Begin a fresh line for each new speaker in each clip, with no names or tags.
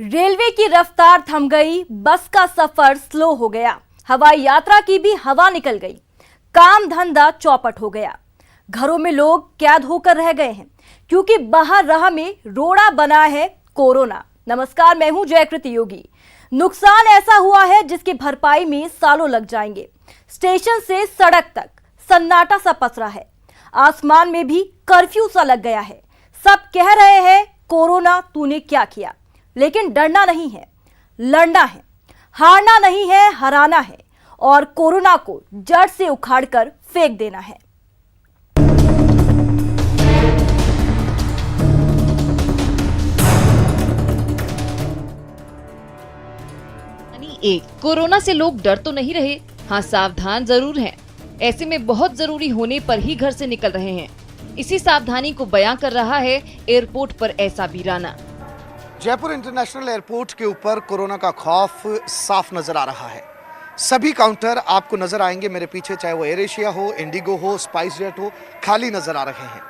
Railway की रफ्तार थम गई, बस का सफर स्लो हो गया, हवाई यात्रा की भी हवा निकल गई, काम धंधा चौपट हो गया। घरों में लोग कैद होकर रह गए हैं क्योंकि बाहर राह में रोड़ा बना है कोरोना। नमस्कार, मैं हूं जयकृति योगी। नुकसान ऐसा हुआ है जिसकी भरपाई में सालों लग जाएंगे। स्टेशन से सड़क तक सन्नाटा सा पसरा है, आसमान में भी कर्फ्यू सा लग गया है। सब कह रहे हैं कोरोना तूने क्या किया, लेकिन डरना नहीं है, लड़ना है, हारना नहीं है, हराना है और कोरोना को जड़ से उखाड़कर फेंक देना है।
कोरोना से लोग डर तो नहीं रहे, हाँ सावधान जरूर हैं। ऐसे में बहुत जरूरी होने पर ही घर से निकल रहे हैं। इसी सावधानी को बयां कर रहा है एयरपोर्ट पर ऐसा वीराना।
जयपुर इंटरनेशनल एयरपोर्ट के ऊपर कोरोना का खौफ साफ नजर आ रहा है। सभी काउंटर आपको नजर आएंगे मेरे पीछे, चाहे वो एयर एशिया हो, इंडिगो हो, स्पाइस जेट हो, खाली नजर आ रहे हैं।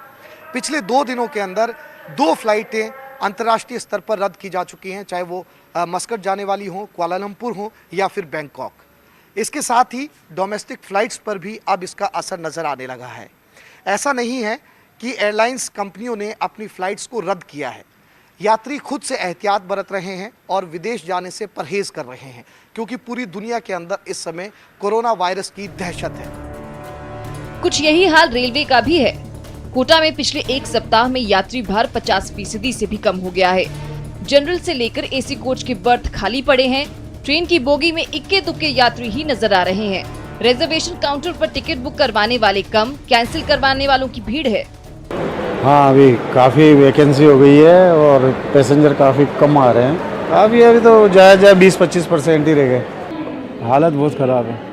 पिछले 2 दिनों के अंदर 2 फ्लाइटें अंतर्राष्ट्रीय स्तर पर रद्द की जा चुकी हैं, चाहे वो मस्कट जाने वाली हो, कुआलालंपुर हो या फिर बैंकॉक। इसके साथ ही डोमेस्टिक फ्लाइट्स पर भी अब इसका असर नजर आने लगा है। ऐसा नहीं है कि एयरलाइंस कंपनियों ने अपनी फ्लाइट्स को रद्द किया है। यात्री खुद से एहतियात बरत रहे हैं और विदेश जाने से परहेज कर रहे हैं, क्योंकि पूरी दुनिया के अंदर इस समय कोरोना वायरस की दहशत है।
कुछ यही हाल रेलवे का भी है। कोटा में पिछले 1 सप्ताह में यात्री भार 50% से भी कम हो गया है। जनरल से लेकर एसी कोच के बर्थ खाली पड़े हैं। ट्रेन की बोगी में इक्के दुक्के यात्री ही नजर आ रहे हैं। रिजर्वेशन काउंटर पर टिकट बुक करवाने वाले कम, कैंसिल करवाने वालों की भीड़ है।
हाँ, अभी काफ़ी वैकेंसी हो गई है और पैसेंजर काफ़ी कम आ रहे हैं। अभी तो जाया 20-25% ही रह गए। हालत बहुत ख़राब है।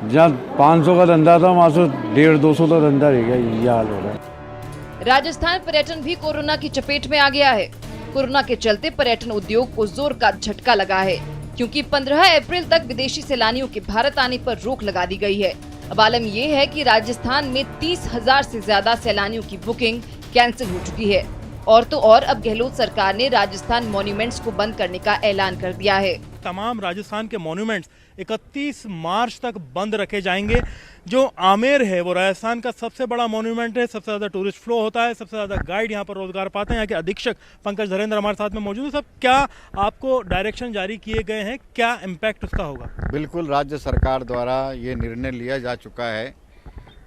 जहाँ 500 का धंधा था वहाँ से 150-200 का धंधा रह गया, ये हाल हो रहा है।
राजस्थान पर्यटन भी कोरोना की चपेट में आ गया है। कोरोना के चलते पर्यटन उद्योग को जोर का झटका लगा है, क्योंकि 15 अप्रैल तक विदेशी सैलानियों के भारत आने पर रोक लगा दी गई है। अब आलम ये है कि राजस्थान में 30,000 से ज्यादा सैलानियों की बुकिंग कैंसिल हो चुकी है। और तो और अब गहलोत सरकार ने राजस्थान मॉन्यूमेंट्स को बंद करने का ऐलान कर दिया है।
तमाम राजस्थान के मॉन्यूमेंट्स 31 मार्च तक बंद रखे जाएंगे। जो आमेर है वो राजस्थान का सबसे बड़ा मॉन्यूमेंट है, सबसे ज़्यादा टूरिस्ट फ्लो होता है, सबसे ज़्यादा गाइड यहाँ पर रोजगार पाते हैं। यहाँ के अधीक्षक पंकज धरेंद्र हमारे साथ में मौजूद है। सब क्या आपको डायरेक्शन जारी किए गए हैं, क्या इम्पैक्ट उसका होगा?
बिल्कुल, राज्य सरकार द्वारा ये निर्णय लिया जा चुका है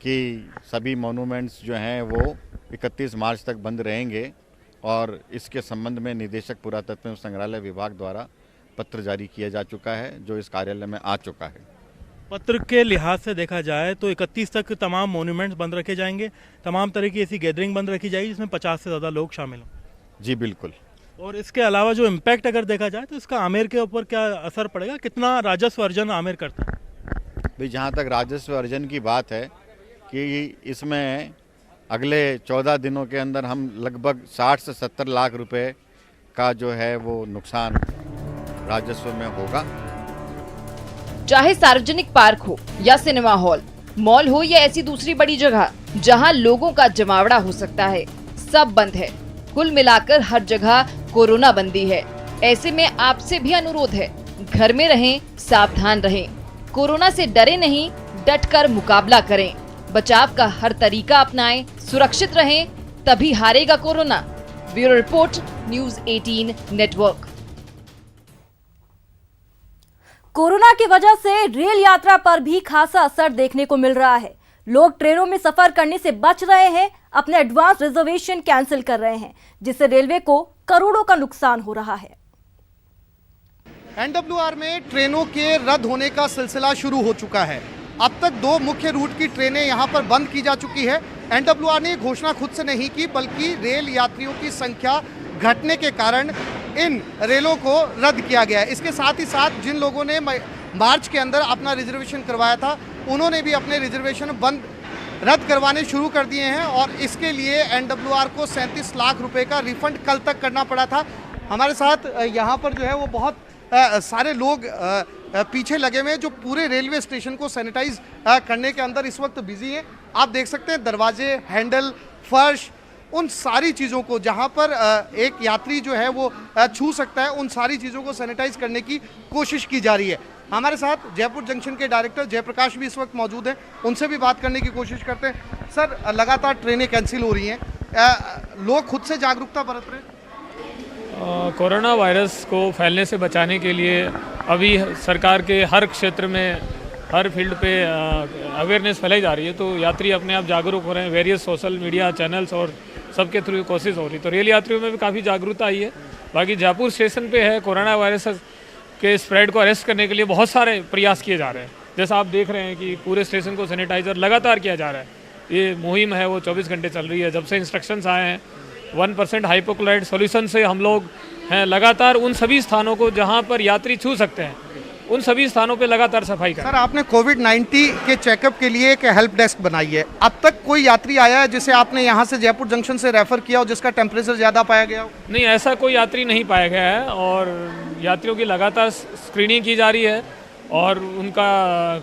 कि सभी मॉन्यूमेंट्स जो हैं वो 31 मार्च तक बंद रहेंगे और इसके संबंध में निदेशक पुरातत्व एवं संग्रहालय विभाग द्वारा पत्र जारी किया जा चुका है, जो इस कार्यालय में आ चुका है।
पत्र के लिहाज से देखा जाए तो 31 तक तमाम मॉन्यूमेंट्स बंद रखे जाएंगे, तमाम तरह की ऐसी गैदरिंग बंद रखी जाएगी जिसमें 50 से ज़्यादा लोग शामिल हों।
जी बिल्कुल।
और इसके अलावा जो इम्पैक्ट अगर देखा जाए तो इसका आमेर के ऊपर क्या असर पड़ेगा, कितना राजस्व अर्जन आमेर करता है?
भाई, जहाँ तक राजस्व अर्जन की बात है कि इसमें अगले 14 दिनों के अंदर हम लगभग 60 से 70 लाख रुपए का जो है वो नुकसान राजस्व में होगा।
चाहे सार्वजनिक पार्क हो या सिनेमा हॉल, मॉल हो या ऐसी दूसरी बड़ी जगह जहां लोगों का जमावड़ा हो सकता है, सब बंद है। कुल मिलाकर हर जगह कोरोना बंदी है। ऐसे में आपसे भी अनुरोध है, घर में रहें, सावधान रहें, कोरोना से डरे नहीं, डटकर मुकाबला करें, बचाव का हर तरीका अपनाएं, सुरक्षित रहें, तभी हारेगा corona. Bureau report, news 18 network.
Corona की वजह से रेल यात्रा पर भी खासा असर देखने को मिल रहा है। लोग ट्रेनों में सफर करने से बच रहे हैं, अपने एडवांस रिजर्वेशन कैंसिल कर रहे हैं, जिससे रेलवे को करोड़ों का नुकसान हो रहा है।
एनडब्ल्यूआर में ट्रेनों के रद्द होने का सिलसिला शुरू हो चुका है। अब तक 2 मुख्य रूट की ट्रेनें यहां पर बंद की जा चुकी है। एनडब्ल्यूआर ने घोषणा खुद से नहीं की, बल्कि रेल यात्रियों की संख्या घटने के कारण इन रेलों को रद्द किया गया है। इसके साथ ही साथ जिन लोगों ने मार्च के अंदर अपना रिजर्वेशन करवाया था, उन्होंने भी अपने रिजर्वेशन रद्द करवाने शुरू कर दिए हैं और इसके लिए एनडब्ल्यूआर को 37 लाख रुपए का रिफंड कल तक करना पड़ा था। हमारे साथ यहाँ पर जो है वो बहुत सारे लोग पीछे लगे हुए हैं, जो पूरे रेलवे स्टेशन को सैनिटाइज करने के अंदर इस वक्त बिजी हैं। आप देख सकते हैं दरवाजे, हैंडल, फर्श, उन सारी चीज़ों को जहां पर एक यात्री जो है वो छू सकता है, उन सारी चीज़ों को सैनिटाइज करने की कोशिश की जा रही है। हमारे साथ जयपुर जंक्शन के डायरेक्टर जयप्रकाश भी इस वक्त मौजूद हैं, उनसे भी बात करने की कोशिश करते हैं। सर, लगातार ट्रेनें कैंसिल हो रही हैं, लोग खुद से जागरूकता बरत रहे हैं?
कोरोना वायरस को फैलने से बचाने के लिए अभी सरकार के हर क्षेत्र में, हर फील्ड पे अवेयरनेस फैलाई जा रही है, तो यात्री अपने आप जागरूक हो रहे हैं। वेरियस सोशल मीडिया चैनल्स और सबके थ्रू कोशिश हो रही है, तो रेल यात्रियों में भी काफ़ी जागरूकता आई है। बाकी जयपुर स्टेशन पे है, कोरोना वायरस के स्प्रेड को अरेस्ट करने के लिए बहुत सारे प्रयास किए जा रहे हैं। जैसा आप देख रहे हैं कि पूरे स्टेशन को सैनिटाइजर लगातार किया जा रहा है। ये मुहिम है वो 24 घंटे चल रही है। जब से इंस्ट्रक्शंस आए हैं 1% हाइपोक्लोराइड सॉल्यूशन से हम लोग हैं लगातार उन सभी स्थानों को जहां पर यात्री छू सकते हैं, उन सभी स्थानों पे लगातार सफाई कर।
सर, आपने कोविड-19 के चेकअप के लिए एक हेल्प डेस्क बनाई है। अब तक कोई यात्री आया है जिसे आपने यहाँ से जयपुर जंक्शन से रेफर किया हो, जिसका टेम्परेचर ज़्यादा पाया गया हो?
नहीं, ऐसा कोई यात्री नहीं पाया गया है और यात्रियों की लगातार स्क्रीनिंग की जा रही है और उनका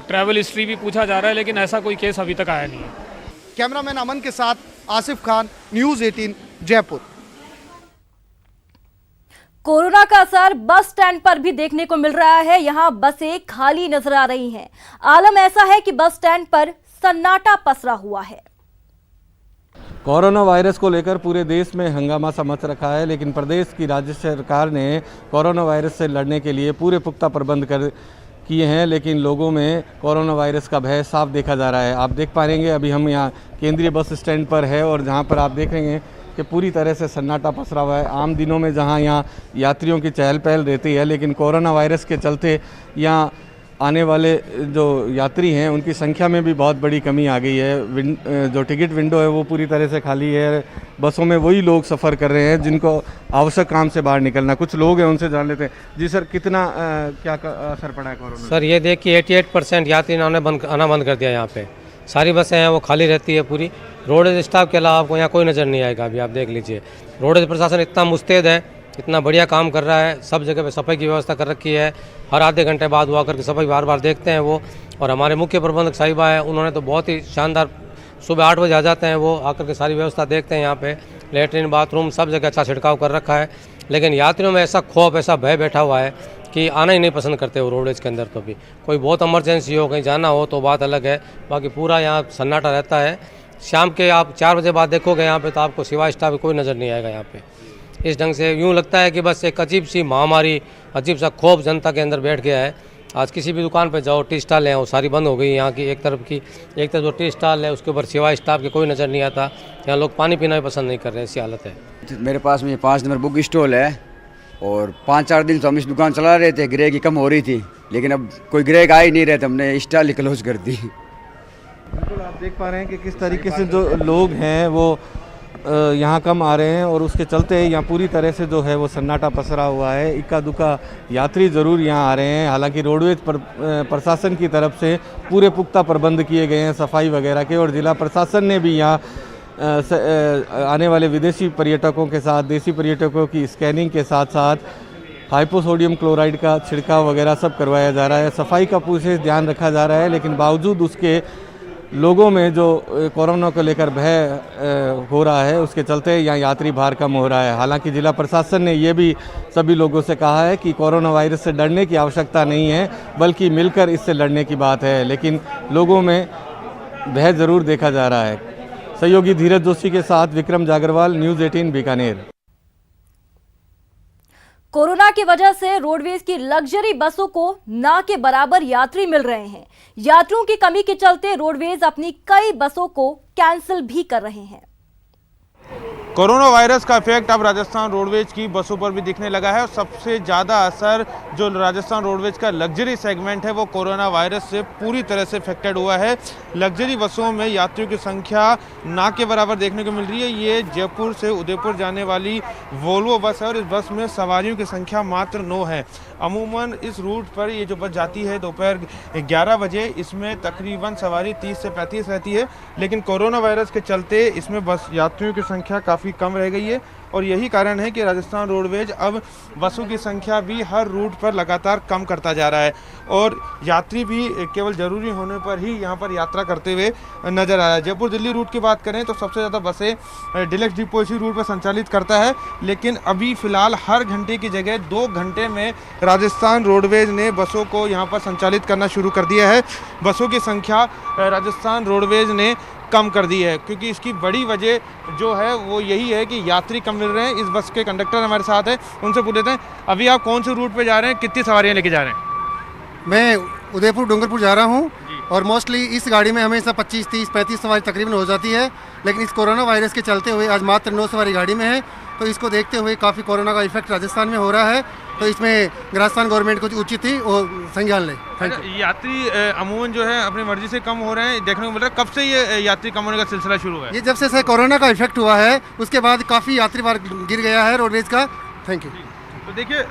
ट्रैवल हिस्ट्री भी पूछा जा रहा है, लेकिन ऐसा कोई केस अभी तक आया नहीं है।
कैमरामैन अमन के साथ आसिफ खान, न्यूज़ 18 जयपुर।
कोरोना का असर बस स्टैंड पर भी देखने को मिल रहा है। यहां बसें खाली नजर आ रही हैं। आलम ऐसा है कि बस स्टैंड पर सन्नाटा पसरा हुआ है।
कोरोना वायरस को लेकर पूरे देश में हंगामा सा मच रखा है, लेकिन प्रदेश की राज्य सरकार ने कोरोना वायरस से लड़ने के लिए पूरे पुख्ता प्रबंध किए हैं, लेकिन लोगों में कोरोना वायरस का भय साफ देखा जा रहा है। आप देख पाएंगे अभी हम यहाँ केंद्रीय बस स्टैंड पर है और जहाँ पर आप देखेंगे कि पूरी तरह से सन्नाटा पसरा हुआ है। आम दिनों में जहाँ यहाँ यात्रियों की चहल पहल रहती है, लेकिन कोरोना वायरस के चलते यहाँ आने वाले जो यात्री हैं उनकी संख्या में भी बहुत बड़ी कमी आ गई है। जो टिकट विंडो है वो पूरी तरह से खाली है। बसों में वही लोग सफ़र कर रहे हैं जिनको आवश्यक काम से बाहर निकलना। कुछ लोग हैं, उनसे जान लेते हैं। जी सर, कितना क्या असर पड़ा है कोरोना?
सर, ये देखिए 88% यात्री आना बंद कर दिया। यहाँ पे सारी बसें हैं वो खाली रहती है पूरी। रोडवेज स्टाफ के अलावा आपको यहाँ कोई नज़र नहीं आएगा। अभी आप देख लीजिए, रोडवेज प्रशासन इतना मुस्तैद है, इतना बढ़िया काम कर रहा है। सब जगह पे सफाई की व्यवस्था कर रखी है। हर आधे घंटे बाद वो आकर के सफाई बार बार देखते हैं वो। और हमारे मुख्य प्रबंधक साहिबा है, उन्होंने तो बहुत ही शानदार, सुबह 8 बजे आ जाते हैं वो, आकर के सारी व्यवस्था देखते हैं। यहाँ पे लेटरिन, बाथरूम सब जगह अच्छा छिड़काव कर रखा है। लेकिन यात्रियों में ऐसा खौफ, ऐसा भय बैठा हुआ है कि आना ही नहीं पसंद करते वो रोडवेज के अंदर। तो भी कोई बहुत इमरजेंसी हो, कहीं जाना हो तो बात अलग है, बाकी पूरा यहाँ सन्नाटा रहता है। शाम के आप 4 बजे बाद देखोगे यहाँ पे तो आपको सिवाय स्टाफ कोई नज़र नहीं आएगा यहाँ पे। इस ढंग से यूँ लगता है कि बस एक अजीब सी महामारी, अजीब सा खौफ जनता के अंदर बैठ गया है। आज किसी भी दुकान पे जाओ, टी स्टॉल हैं वो सारी बंद हो गई। यहाँ की एक तरफ जो टी स्टॉल है उसके ऊपर सिवाय स्टाफ के कोई नज़र नहीं आता। यहाँ लोग पानी पीना भी पसंद नहीं कर रहे, ऐसी हालत है।
मेरे पास में 5 नंबर बुक स्टॉल है और 5-4 दिन से हम इस दुकान चला रहे थे। ग्राहक की कम हो रही थी, लेकिन अब कोई ग्राहक आ ही नहीं रहे थे, हमने स्टॉल क्लोज कर दी।
बिल्कुल, आप देख पा रहे हैं कि किस तरीके से जो लोग हैं वो यहाँ कम आ रहे हैं और उसके चलते यहाँ पूरी तरह से जो है वो सन्नाटा पसरा हुआ है। इक्का दुक्का यात्री ज़रूर यहाँ आ रहे हैं। हालांकि रोडवेज प्रशासन की तरफ से पूरे पुख्ता प्रबंध किए गए हैं सफाई वगैरह के, और ज़िला प्रशासन ने भी यहाँ आने वाले विदेशी पर्यटकों के साथ देसी पर्यटकों की स्कैनिंग के साथ साथ हाइपोसोडियम क्लोराइड का छिड़काव वगैरह सब करवाया जा रहा है। सफाई का पूरे ध्यान रखा जा रहा है, लेकिन बावजूद उसके लोगों में जो कोरोना को लेकर भय हो रहा है उसके चलते यहाँ यात्री भार कम हो रहा है। हालांकि जिला प्रशासन ने ये भी सभी लोगों से कहा है कि कोरोना वायरस से डरने की आवश्यकता नहीं है, बल्कि मिलकर इससे लड़ने की बात है, लेकिन लोगों में भय ज़रूर देखा जा रहा है। सहयोगी धीरज जोशी के साथ विक्रम जागरवाल, न्यूज़ 18 बीकानेर।
कोरोना की वजह से रोडवेज की लग्जरी बसों को ना के बराबर यात्री मिल रहे हैं। यात्रियों की कमी के चलते रोडवेज अपनी कई बसों को कैंसिल भी कर रहे हैं।
कोरोना वायरस का इफेक्ट अब राजस्थान रोडवेज की बसों पर भी दिखने लगा है और सबसे ज़्यादा असर जो राजस्थान रोडवेज का लग्जरी सेगमेंट है वो कोरोना वायरस से पूरी तरह से इफेक्टेड हुआ है। लग्जरी बसों में यात्रियों की संख्या ना के बराबर देखने को मिल रही है। ये जयपुर से उदयपुर जाने वाली वोल्वो बस है और इस बस में सवारियों की संख्या मात्र 9 है। अमूमन इस रूट पर ये जो बस जाती है दोपहर 11 बजे, इसमें तकरीबन सवारी 30 से 35 रहती है, लेकिन कोरोना वायरस के चलते इसमें बस यात्रियों की संख्या काफ़ी
काफ़ी कम रह गई है और यही कारण है कि राजस्थान रोडवेज अब बसों की संख्या भी हर रूट पर लगातार कम करता जा रहा है और यात्री भी केवल ज़रूरी होने पर ही यहाँ पर यात्रा करते हुए नज़र आ रहा है। जयपुर दिल्ली रूट की बात करें तो सबसे ज़्यादा बसें डिलक्स डिपो इसी रूट पर संचालित करता है, लेकिन अभी फ़िलहाल हर घंटे की जगह 2 घंटे में राजस्थान रोडवेज ने बसों को यहाँ पर संचालित करना शुरू कर दिया है। बसों की संख्या राजस्थान रोडवेज ने कम कर दी है क्योंकि इसकी बड़ी वजह जो है वो यही है कि यात्री कम मिल रहे हैं। इस बस के कंडक्टर हमारे साथ हैं, उनसे पूछ लेते हैं, अभी आप कौन से रूट पे जा रहे हैं, कितनी सवारियां लेके जा रहे हैं?
मैं उदयपुर डूंगरपुर जा रहा हूँ और मोस्टली इस गाड़ी में हमेशा 25, 30, 35 सवारी तकरीबन हो जाती है, लेकिन इस कोरोना वायरस के चलते हुए आज मात्र 9 सवारी गाड़ी में है, तो इसको देखते हुए काफ़ी कोरोना का इफेक्ट राजस्थान में हो रहा है, तो इसमें राजस्थान गवर्नमेंट कुछ उचित ही और संज्ञान ले।
यात्री अमूमन जो है अपनी मर्जी से कम हो रहे हैं देखने को मिल रहा है। कब से ये यात्री कम होने का सिलसिला शुरू हुआ है?
ये जब से कोरोना का इफेक्ट हुआ है उसके बाद काफ़ी यात्री बार गिर गया है रोडवेज का। Thank you.
तो देखिए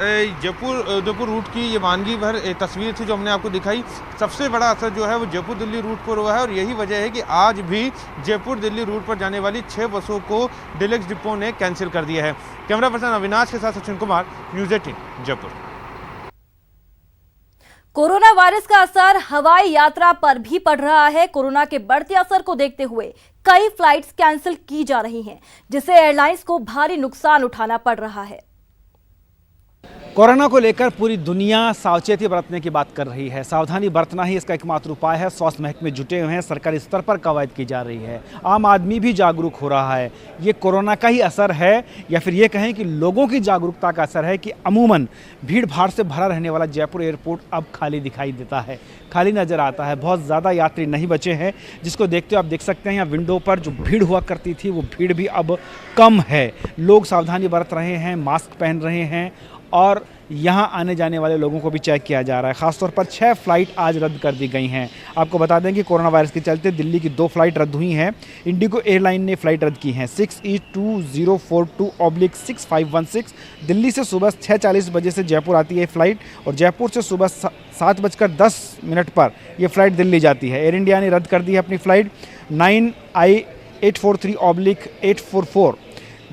जयपुर उदयपुर रूट की ये वानगी भर तस्वीर थी जो हमने आपको दिखाई। सबसे बड़ा असर जो है वो जयपुर दिल्ली रूट पर हुआ है और यही वजह है कि आज भी जयपुर दिल्ली रूट पर जाने वाली 6 बसों को डिलक्स डिपो ने कैंसिल कर दिया है। कैमरा पर्सन अविनाश के साथ Sachin Kumar, news 18 Jaipur.
Corona virus का असर हवाई यात्रा पर भी पड़ रहा है। कोरोना के बढ़ते असर को देखते हुए कई फ्लाइट्स कैंसिल की जा रही हैं, जिससे एयरलाइंस को भारी नुकसान उठाना पड़ रहा है।
कोरोना को लेकर पूरी दुनिया सावचेती बरतने की बात कर रही है। सावधानी बरतना ही इसका एकमात्र उपाय है। स्वास्थ्य महकमे जुटे हुए हैं, सरकारी स्तर पर कवायद की जा रही है, आम आदमी भी जागरूक हो रहा है। ये कोरोना का ही असर है या फिर ये कहें कि लोगों की जागरूकता का असर है कि अमूमन भीड़ भाड़ से भरा रहने वाला जयपुर एयरपोर्ट अब खाली दिखाई देता है, खाली नज़र आता है। बहुत ज़्यादा यात्री नहीं बचे हैं, जिसको देखते हुए आप देख सकते हैं यहाँ विंडो पर जो भीड़ हुआ करती थी वो भीड़ भी अब कम है। लोग सावधानी बरत रहे हैं, मास्क पहन रहे हैं और यहाँ आने जाने वाले लोगों को भी चेक किया जा रहा है। खासतौर पर 6 फ्लाइट आज रद्द कर दी गई हैं। आपको बता दें कि कोरोना वायरस के चलते दिल्ली की 2 फ्लाइट रद्द हुई हैं। इंडिगो एयरलाइन ने फ्लाइट रद्द की हैं। 6E2042/6516 दिल्ली से सुबह 6:40 बजे से जयपुर आती है फ्लाइट और जयपुर से सुबह 7:10 पर यह फ़्लाइट दिल्ली जाती है। एयर इंडिया ने रद्द कर दी है अपनी फ़्लाइट 9I843/844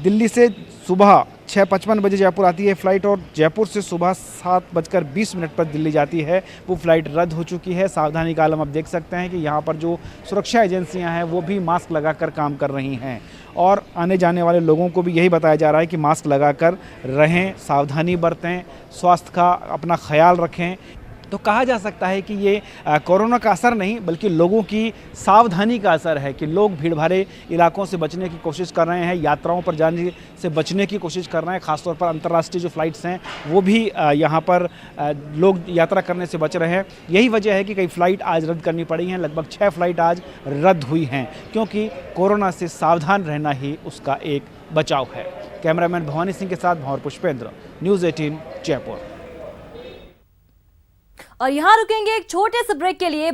दिल्ली से सुबह 6:55 बजे जयपुर आती है फ़्लाइट और जयपुर से सुबह 7:20 पर दिल्ली जाती है। वो फ़्लाइट रद्द हो चुकी है। सावधानी का आलम आप देख सकते हैं कि यहाँ पर जो सुरक्षा एजेंसियाँ हैं वो भी मास्क लगाकर काम कर रही हैं और आने जाने वाले लोगों को भी यही बताया जा रहा है कि मास्क लगाकर रहें, सावधानी बरतें, स्वास्थ्य का अपना ख्याल रखें। तो कहा जा सकता है कि ये कोरोना का असर नहीं बल्कि लोगों की सावधानी का असर है कि लोग भीड़ भाड़े इलाकों से बचने की कोशिश कर रहे हैं, यात्राओं पर जाने से बचने की कोशिश कर रहे हैं। ख़ासतौर पर अंतर्राष्ट्रीय जो फ़्लाइट्स हैं वो भी यहाँ पर लोग यात्रा करने से बच रहे हैं। यही वजह है कि कई फ़्लाइट आज रद्द करनी पड़ी हैं। लगभग 6 फ़्लाइट आज रद्द हुई हैं क्योंकि कोरोना से सावधान रहना ही उसका एक बचाव है। कैमरामैन भवानी सिंह के साथ भंवर पुष्पेंद्र, न्यूज़ 18 जयपुर।
और यहाँ रुकेंगे एक छोटे से ब्रेक के लिए।